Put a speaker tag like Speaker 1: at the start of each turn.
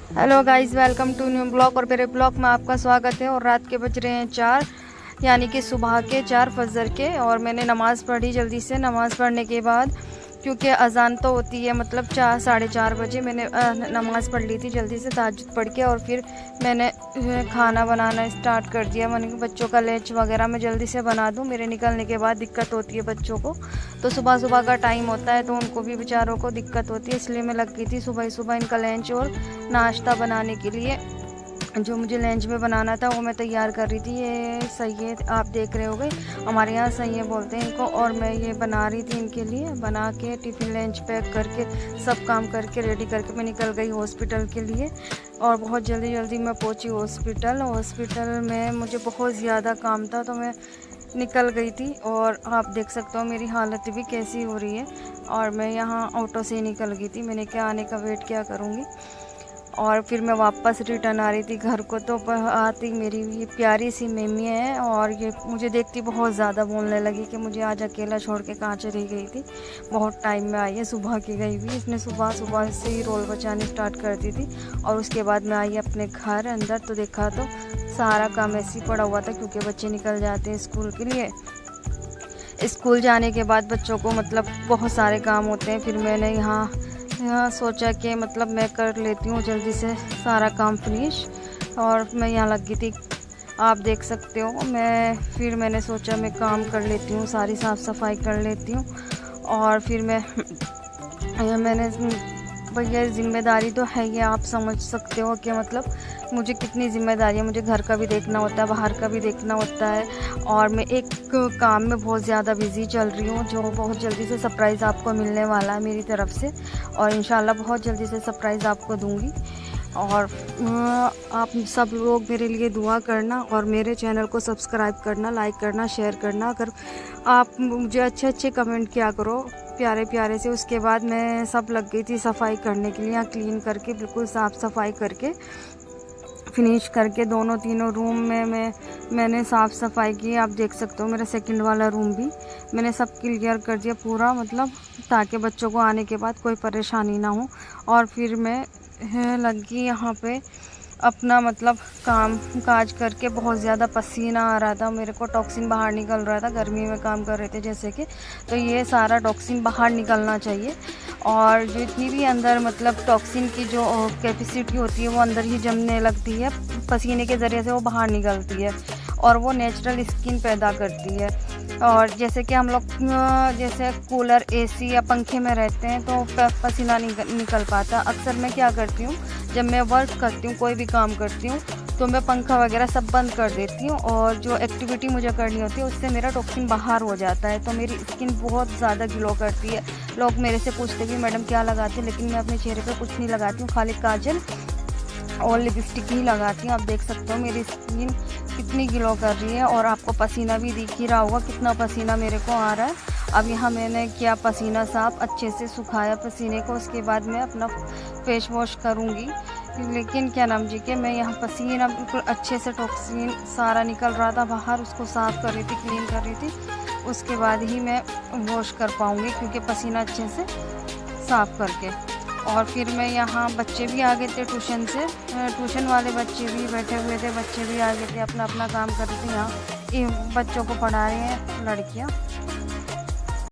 Speaker 1: Hello guys, welcome to new blog. और मेरे blog में आपका स्वागत है। और रात के बज रहे हैं 4, यानी कि सुबह के 4 फजर के। और मैंने नमाज़ पढ़ी जल्दी से। नमाज़ पढ़ने के बाद, क्योंकि अजान तो होती है मतलब 4 साढ़े 4 बजे, मैंने नमाज़ पढ़ ली थी जल्दी से तहज्जुद पढ़ के। और फिर मैंने खाना बनाना स्टार्ट कर दिया। मैंने कहा बच्चों का लंच वगैरह मैं जल्दी से बना दूँ, मेरे निकलने के बाद दिक्कत होती है बच्चों को। तो सुबह सुबह का टाइम होता है तो उनको भी बेचारों को दिक्कत होती है, इसलिए मैं लग गई थी सुबह ही सुबह इनका लंच और नाश्ता बनाने के लिए। जो मुझे लंच में बनाना था वो मैं तैयार कर रही थी। ये सैये आप देख रहे होगे, हमारे यहाँ सैये बोलते हैं इनको। और मैं ये बना रही थी इनके लिए, बना के टिफ़िन लंच पैक करके सब काम करके रेडी करके मैं निकल गई हॉस्पिटल के लिए। और बहुत जल्दी जल्दी मैं पहुंची हॉस्पिटल में मुझे बहुत ज़्यादा काम था तो मैं निकल गई थी। और आप देख सकते हो मेरी हालत भी कैसी हो रही है। और मैं यहाँ ऑटो से ही निकल गई थी, मैंने क्या आने का वेट क्या करूँगी। और फिर मैं वापस रिटर्न आ रही थी घर को, तो आती मेरी ये प्यारी सी मेमी है और ये मुझे देखती बहुत ज़्यादा बोलने लगी कि मुझे आज अकेला छोड़ के कहाँ चली गई थी। बहुत टाइम में आई है, सुबह की गई हुई। इसने सुबह सुबह से ही रोल बचानी स्टार्ट कर दी थी। और उसके बाद मैं आई अपने घर अंदर, तो देखा तो सारा काम ऐसे ही पड़ा हुआ था, क्योंकि बच्चे निकल जाते हैं स्कूल के लिए। स्कूल जाने के बाद बच्चों को मतलब बहुत सारे काम होते हैं। फिर मैंने यहाँ सोचा कि मतलब मैं कर लेती हूँ जल्दी से सारा काम फिनिश। और मैं यहाँ लग गई थी, आप देख सकते हो। मैंने सोचा मैं काम कर लेती हूँ, सारी साफ़ सफाई कर लेती हूँ। और फिर मैंने भैया ज़िम्मेदारी तो है ये, आप समझ सकते हो कि मतलब मुझे कितनी ज़िम्मेदारी है। मुझे घर का भी देखना होता है, बाहर का भी देखना होता है। और मैं एक काम में बहुत ज़्यादा बिज़ी चल रही हूँ, जो बहुत जल्दी से सरप्राइज़ आपको मिलने वाला है मेरी तरफ से। और इंशाल्लाह बहुत जल्दी से सरप्राइज़ आपको दूँगी। और आप सब लोग मेरे लिए दुआ करना और मेरे चैनल को सब्सक्राइब करना, लाइक करना, शेयर करना। अगर आप मुझे अच्छे अच्छे कमेंट किया करो प्यारे प्यारे से। उसके बाद मैं सब लग गई थी सफाई करने के लिए, यहाँ क्लीन करके बिल्कुल साफ़ सफाई करके फिनिश करके दोनों तीनों रूम में मैंने साफ़ सफाई की। आप देख सकते हो मेरा सेकंड वाला रूम भी मैंने सब क्लियर कर दिया पूरा, मतलब ताकि बच्चों को आने के बाद कोई परेशानी ना हो। और फिर मैं लगी यहाँ पे अपना मतलब काम काज करके। बहुत ज़्यादा पसीना आ रहा था मेरे को, टॉक्सिन बाहर निकल रहा था। गर्मी में काम कर रहे थे जैसे कि, तो ये सारा टॉक्सिन बाहर निकलना चाहिए। और जो इतनी भी अंदर मतलब टॉक्सिन की जो कैपेसिटी होती है वो अंदर ही जमने लगती है, पसीने के ज़रिए से वो बाहर निकलती है और वो नेचुरल स्किन पैदा करती है। और जैसे कि हम लोग जैसे कूलर, एसी या पंखे में रहते हैं तो पसीना निकल पाता। अक्सर मैं क्या करती हूँ, जब मैं वर्क करती हूँ, कोई भी काम करती हूँ, तो मैं पंखा वगैरह सब बंद कर देती हूँ। और जो एक्टिविटी मुझे करनी होती है उससे मेरा टॉक्सिन बाहर हो जाता है, तो मेरी स्किन बहुत ज़्यादा ग्लो करती है। लोग मेरे से पूछते कि मैडम क्या लगाती है, लेकिन मैं अपने चेहरे पे कुछ नहीं लगाती हूँ, खाली काजल और लिपस्टिक ही लगाती हूँ। आप देख सकते हो मेरी स्किन कितनी ग्लो कर रही है। और आपको पसीना भी दिख ही रहा होगा कितना पसीना मेरे को आ रहा है। अब यहाँ मैंने किया पसीना साफ, अच्छे से सुखाया पसीने को। उसके बाद मैं अपना फेस वॉश करूँगी। लेकिन क्या नाम जी के मैं यहाँ पसीना बिल्कुल अच्छे से टॉक्सिन सारा निकल रहा था बाहर, उसको साफ़ कर रही थी, क्लीन कर रही थी। उसके बाद ही मैं वॉश कर पाऊँगी, क्योंकि पसीना अच्छे से साफ़ करके। और फिर मैं यहाँ बच्चे भी आ गए थे ट्यूशन से, ट्यूशन वाले बच्चे भी बैठे हुए थे, बच्चे भी आ गए थे, अपना अपना काम कर रहे थे। यहाँ बच्चों को पढ़ा रही हैं लड़कियाँ।